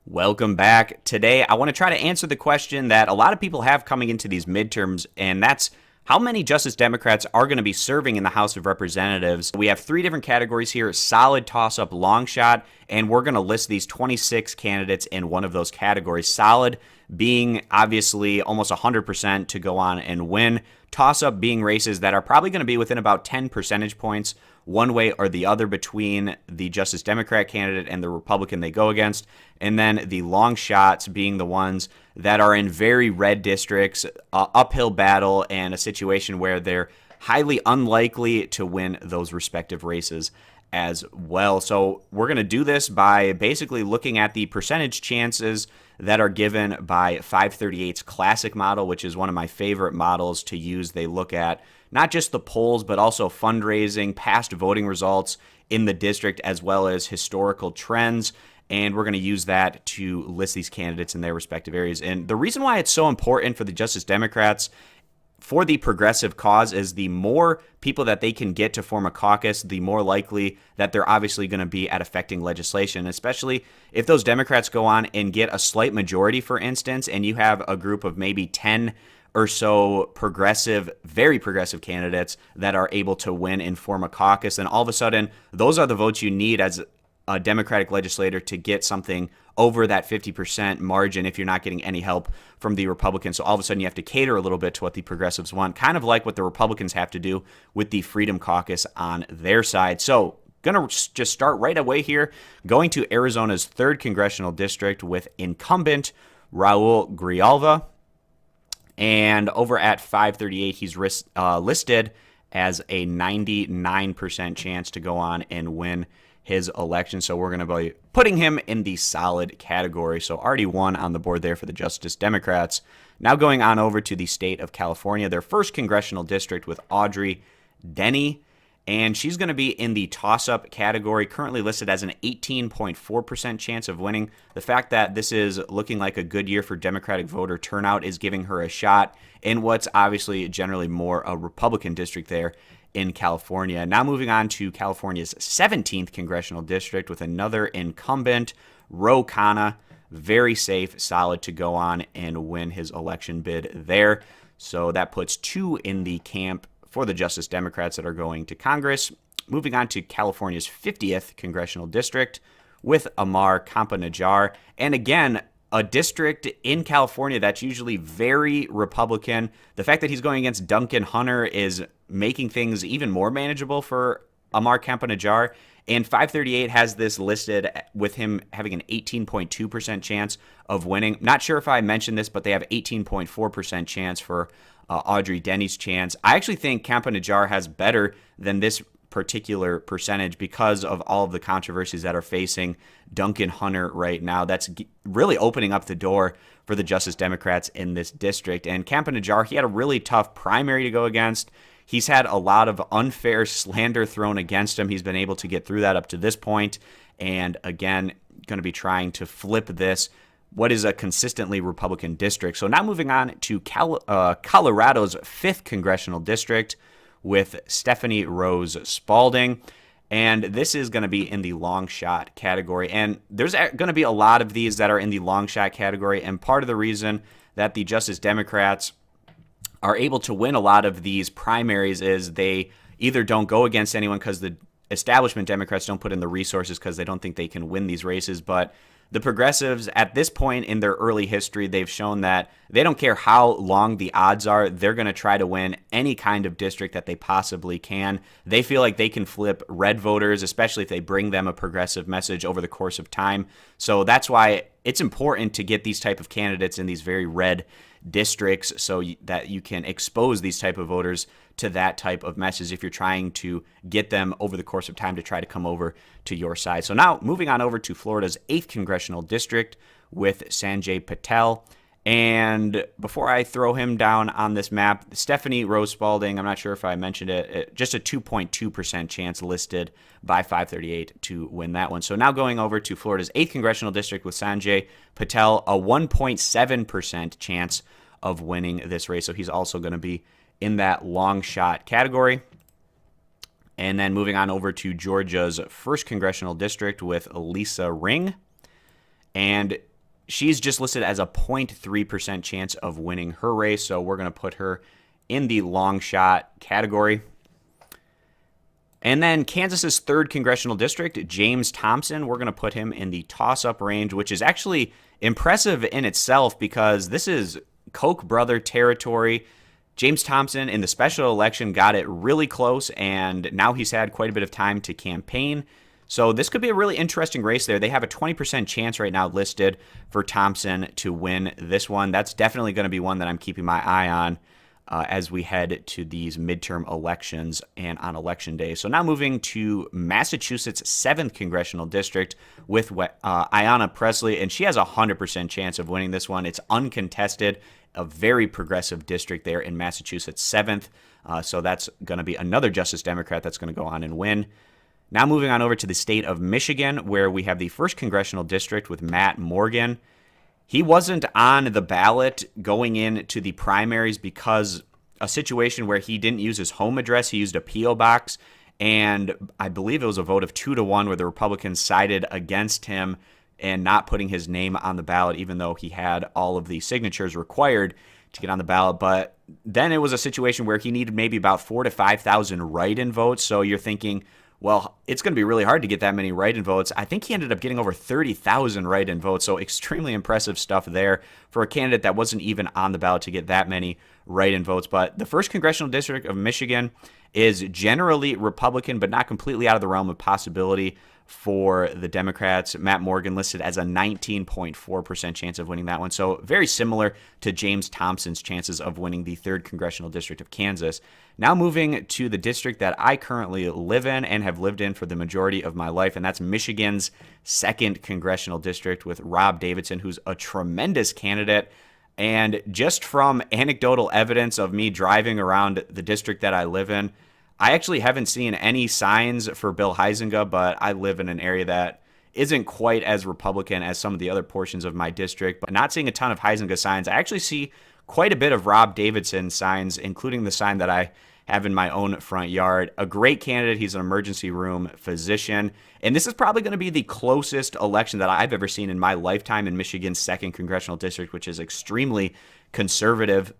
Welcome back. Today, I want to try to answer the question that a lot of people have coming into these midterms, and that's how many Justice Democrats are going to be serving in the House of Representatives. We have three different categories here: solid, toss-up, long shot, and we're going to list these 26 candidates in one of those categories. Solid being obviously almost 100% to go on and win. Toss-up being races that are probably going to be within about 10 percentage points one way or the other between the Justice Democrat candidate and the Republican they go against. And then the long shots being the ones that are in very red districts, uphill battle, and a situation where they're highly unlikely to win those respective races as well. So we're going to do this by basically looking at the percentage chances that are given by 538's classic model, which is one of my favorite models to use. They look at not just the polls, but also fundraising, past voting results in the district, as well as historical trends. And we're going to use that to list these candidates in their respective areas. And the reason why it's so important for the Justice Democrats for the progressive cause is the more people that they can get to form a caucus, the more likely that they're obviously going to be at affecting legislation, especially if those Democrats go on and get a slight majority, for instance, and you have a group of maybe 10 or so progressive, very progressive candidates that are able to win and form a caucus. And all of a sudden, those are the votes you need as a Democratic legislator to get something over that 50% margin if you're not getting any help from the Republicans. So all of a sudden you have to cater a little bit to what the progressives want, kind of like what the Republicans have to do with the Freedom Caucus on their side. So going to just start right away here, going to Arizona's 3rd Congressional District with incumbent Raul Grijalva. And over at 538, he's listed as a 99% chance to go on and win his election. So we're going to be putting him in the solid category. So already one on the board there for the Justice Democrats. Now going on over to the state of California, their 1st Congressional District with Audrey, Denney. And she's going to be in the toss-up category, currently listed as an 18.4% chance of winning. The fact that this is looking like a good year for Democratic voter turnout is giving her a shot in what's obviously generally more a Republican district there in California. Now moving on to California's 17th Congressional District with another incumbent, Khanna. Very safe, solid to go on and win his election bid there. So that puts 2 in the camp for the Justice Democrats that are going to Congress. Moving on to California's 50th Congressional District with Ammar Campa-Najjar. And again, a district in California that's usually very Republican. The fact that he's going against Duncan Hunter is making things even more manageable for Ammar Campa-Najjar. And 538 has this listed with him having an 18.2% chance of winning. Not sure if I mentioned this, but they have 18.4% chance for Audrey Denney's chance. I actually think Campa-Najjar has better than this particular percentage because of all of the controversies that are facing Duncan Hunter right now. That's really opening up the door for the Justice Democrats in this district. And Campa-Najjar, he had a really tough primary to go against. He's had a lot of unfair slander thrown against him. He's been able to get through that up to this point. And again, going to be trying to flip this, what is a consistently Republican district. So now moving on to Colorado's 5th Congressional District with Stephany Rose Spalding. And this is going to be in the long shot category. And there's going to be a lot of these that are in the long shot category. And part of the reason that the Justice Democrats are able to win a lot of these primaries is they either don't go against anyone because the establishment Democrats don't put in the resources because they don't think they can win these races. But the progressives, at this point in their early history, they've shown that they don't care how long the odds are. They're going to try to win any kind of district that they possibly can. They feel like they can flip red voters, especially if they bring them a progressive message over the course of time. So that's why it's important to get these type of candidates in these very red districts so that you can expose these type of voters to that type of message if you're trying to get them over the course of time to try to come over to your side. So now moving on over to Florida's 8th Congressional District with Sanjay Patel. And before I throw him down on this map, Stephany Rose Spalding, I'm not sure if I mentioned it, just a 2.2% chance listed by 538 to win that one. So now going over to Florida's 8th Congressional District with Sanjay Patel, a 1.7% chance of winning this race. So he's also going to be in that long shot category. And then moving on over to Georgia's 1st Congressional District with Lisa Ring. And she's just listed as a 0.3% chance of winning her race, so we're going to put her in the long shot category. And then Kansas's 3rd congressional district, James Thompson, we're going to put him in the toss-up range, which is actually impressive in itself because this is Koch brother territory. James Thompson in the special election got it really close, and now he's had quite a bit of time to campaign. So this could be a really interesting race there. They have a 20% chance right now listed for Thompson to win this one. That's definitely going to be one that I'm keeping my eye on as we head to these midterm elections and on election day. So now moving to Massachusetts' 7th congressional district with Ayanna Pressley, and she has a 100% chance of winning this one. It's uncontested, a very progressive district there in Massachusetts' 7th. So that's going to be another Justice Democrat that's going to go on and win. Now moving on over to the state of Michigan, where we have the 1st congressional district with Matt Morgan. He wasn't on the ballot going into the primaries because a situation where he didn't use his home address, he used a P.O. box, and I believe it was a vote of 2-1 where the Republicans sided against him and not putting his name on the ballot, even though he had all of the signatures required to get on the ballot. But then it was a situation where he needed maybe about 4,000 to 5,000 write-in votes, so you're thinking, well, it's going to be really hard to get that many write-in votes. I think he ended up getting over 30,000 write-in votes, so extremely impressive stuff there for a candidate that wasn't even on the ballot to get that many write-in votes. But the 1st congressional district of Michigan is generally Republican, but not completely out of the realm of possibility for the Democrats. Matt Morgan listed as a 19.4% chance of winning that one. So very similar to James Thompson's chances of winning the 3rd congressional district of Kansas. Now moving to the district that I currently live in and have lived in for the majority of my life, and that's Michigan's 2nd congressional district with Rob Davidson, who's a tremendous candidate. And just from anecdotal evidence of me driving around the district that I live in, I actually haven't seen any signs for Bill Huizenga, but I live in an area that isn't quite as Republican as some of the other portions of my district. But not seeing a ton of Huizenga signs, I actually see quite a bit of Rob Davidson signs, including the sign that I have in my own front yard. A great candidate. He's an emergency room physician. And this is probably going to be the closest election that I've ever seen in my lifetime in Michigan's 2nd congressional district, which is extremely conservative.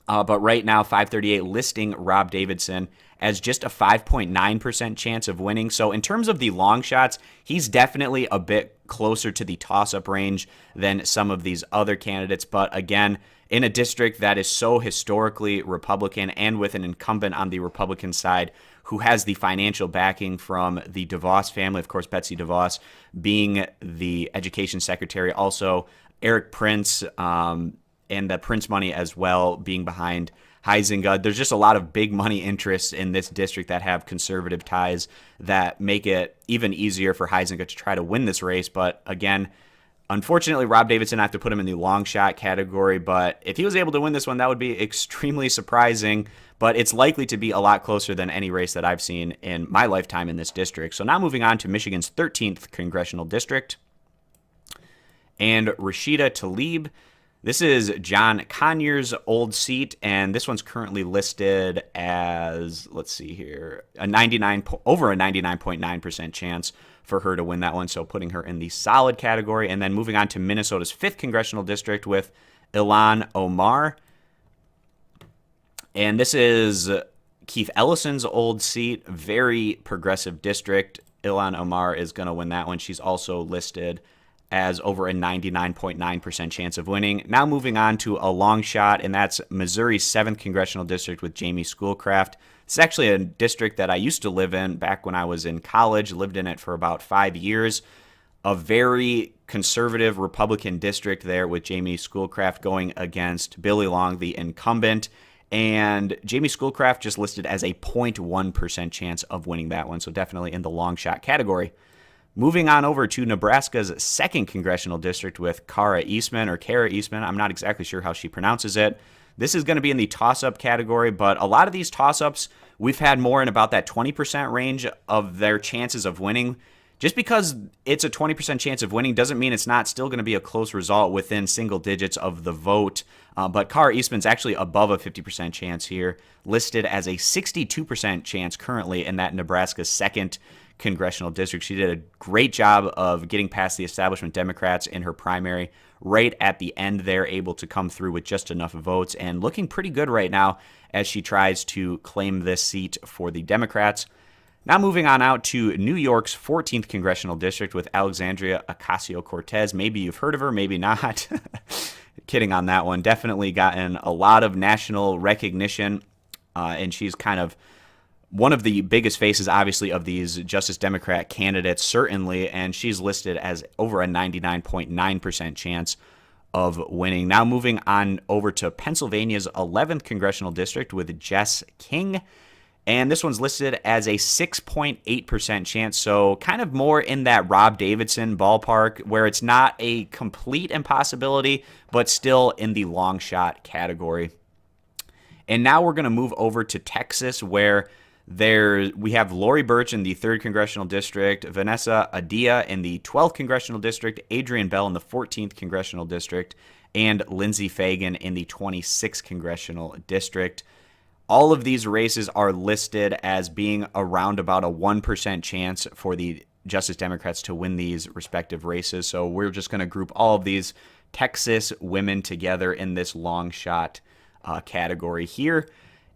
But right now, 538 listing Rob Davidson as just a 5.9% chance of winning. So in terms of the long shots, he's definitely a bit closer to the toss-up range than some of these other candidates. But again, in a district that is so historically Republican and with an incumbent on the Republican side who has the financial backing from the DeVos family, of course, Betsy DeVos being the education secretary, also Eric Prince, and the Prince money as well being behind Huizenga. There's just a lot of big money interests in this district that have conservative ties that make it even easier for Huizenga to try to win this race. But again, unfortunately, Rob Davidson, I have to put him in the long shot category. But if he was able to win this one, that would be extremely surprising. But it's likely to be a lot closer than any race that I've seen in my lifetime in this district. So now moving on to Michigan's 13th congressional district. And Rashida Tlaib. This is John Conyers' old seat, and this one's currently listed as, let's see here, over a 99.9% chance for her to win that one, so putting her in the solid category. And then moving on to Minnesota's 5th congressional district with Ilhan Omar. And this is Keith Ellison's old seat, very progressive district. Ilhan Omar is going to win that one. She's also listed as over a 99.9% chance of winning. Now moving on to a long shot, and that's Missouri's 7th congressional district with Jamie Schoolcraft. It's actually a district that I used to live in back when I was in college, lived in it for about 5 years. A very conservative Republican district there with Jamie Schoolcraft going against Billy Long, the incumbent. And Jamie Schoolcraft just listed as a 0.1% chance of winning that one, so definitely in the long shot category. Moving on over to Nebraska's 2nd congressional district with Kara Eastman, I'm not exactly sure how she pronounces it. This is going to be in the toss-up category, but a lot of these toss-ups, we've had more in about that 20% range of their chances of winning. Just because it's a 20% chance of winning doesn't mean it's not still going to be a close result within single digits of the vote. But Kara Eastman's actually above a 50% chance here, listed as a 62% chance currently in that Nebraska's 2nd congressional district. She did a great job of getting past the establishment Democrats in her primary right at the end there, able to come through with just enough votes and looking pretty good right now as she tries to claim this seat for the Democrats. Now moving on out to New York's 14th congressional district with Alexandria Ocasio-Cortez. Maybe you've heard of her, maybe not. Kidding on that one. Definitely gotten a lot of national recognition, and she's kind of one of the biggest faces, obviously, of these Justice Democrat candidates, certainly, and she's listed as over a 99.9% chance of winning. Now moving on over to Pennsylvania's 11th congressional district with Jess King, and this one's listed as a 6.8% chance, so kind of more in that Rob Davidson ballpark, where it's not a complete impossibility, but still in the long shot category. And now we're going to move over to Texas, where we have Lori Birch in the 3rd Congressional District, Vanessa Adia in the 12th Congressional District, Adrian Bell in the 14th Congressional District, and Lindsey Fagan in the 26th Congressional District. All of these races are listed as being around about a 1% chance for the Justice Democrats to win these respective races. So we're just going to group all of these Texas women together in this long shot category here.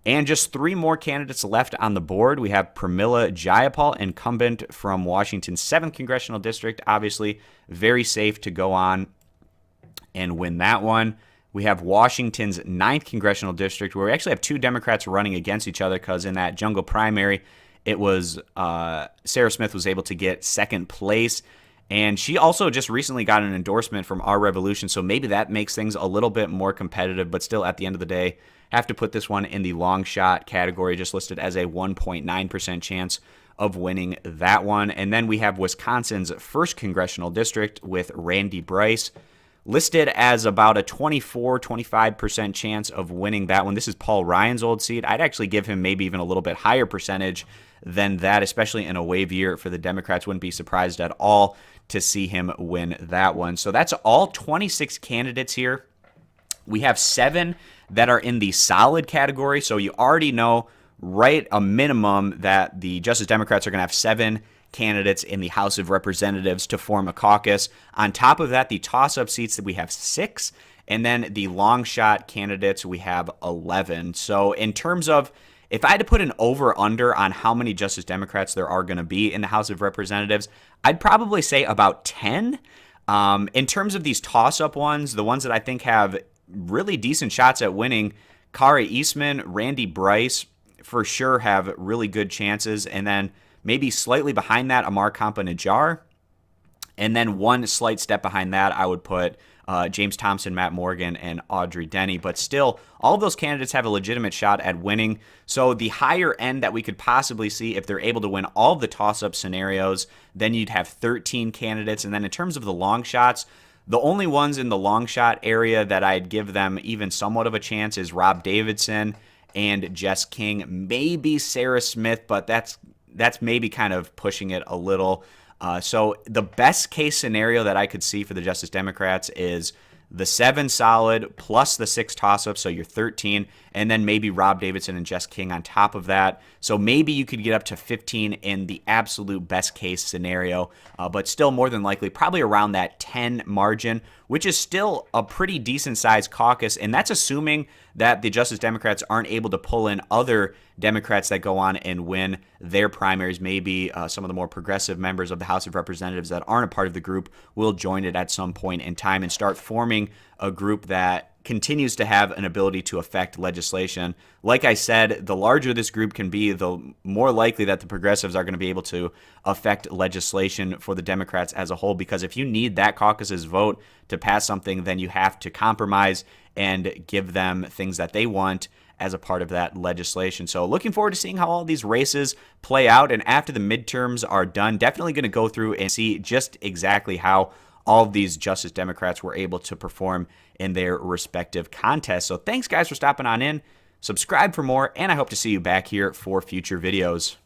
And just 3 more candidates left on the board. We have Pramila Jayapal, incumbent from Washington's 7th Congressional District. Obviously, very safe to go on and win that one. We have Washington's 9th Congressional District, where we actually have 2 Democrats running against each other, because in that jungle primary, it was Sarah Smith was able to get 2nd place. And she also just recently got an endorsement from Our Revolution, so maybe that makes things a little bit more competitive, but still at the end of the day, have to put this one in the long shot category, just listed as a 1.9% chance of winning that one. And then we have Wisconsin's 1st Congressional District with Randy Bryce, listed as about a 24-25% chance of winning that one. This is Paul Ryan's old seat. I'd actually give him maybe even a little bit higher percentage than that, especially in a wave year for the Democrats. Wouldn't be surprised at all to see him win that one. So that's all 26 candidates here. We have 7 that are in the solid category, so you already know right a minimum that the Justice Democrats are going to have 7 candidates in the House of Representatives to form a caucus. On top of that, the toss-up seats that we have 6, and then the long shot candidates we have 11. So in terms of, if I had to put an over-under on how many Justice Democrats there are going to be in the House of Representatives, I'd probably say about 10. In terms of these toss-up ones, the ones that I think have really decent shots at winning, Kari Eastman, Randy Bryce, for sure have really good chances. And then maybe slightly behind that, Ammar Campa-Najjar. And then one slight step behind that, I would put James Thompson, Matt Morgan, and Audrey Denney. But still, all of those candidates have a legitimate shot at winning. So the higher end that we could possibly see, if they're able to win all of the toss-up scenarios, then you'd have 13 candidates. And then in terms of the long shots, the only ones in the long shot area that I'd give them even somewhat of a chance is Rob Davidson and Jess King, maybe Sarah Smith, but that's maybe kind of pushing it a little. So the best case scenario that I could see for the Justice Democrats is the 7 solid plus the 6 toss-ups, so you're 13, and then maybe Rob Davidson and Jess King on top of that. So maybe you could get up to 15 in the absolute best case scenario, but still more than likely probably around that 10 margin, which is still a pretty decent-sized caucus, and that's assuming that the Justice Democrats aren't able to pull in other Democrats that go on and win their primaries. Maybe some of the more progressive members of the House of Representatives that aren't a part of the group will join it at some point in time and start forming a group that continues to have an ability to affect legislation. Like I said, the larger this group can be, the more likely that the progressives are going to be able to affect legislation for the Democrats as a whole, because if you need that caucus's vote to pass something, then you have to compromise and give them things that they want as a part of that legislation. So looking forward to seeing how all these races play out. And after the midterms are done, definitely going to go through and see just exactly how all of these Justice Democrats were able to perform in their respective contests. So thanks, guys, for stopping on in. Subscribe for more, and I hope to see you back here for future videos.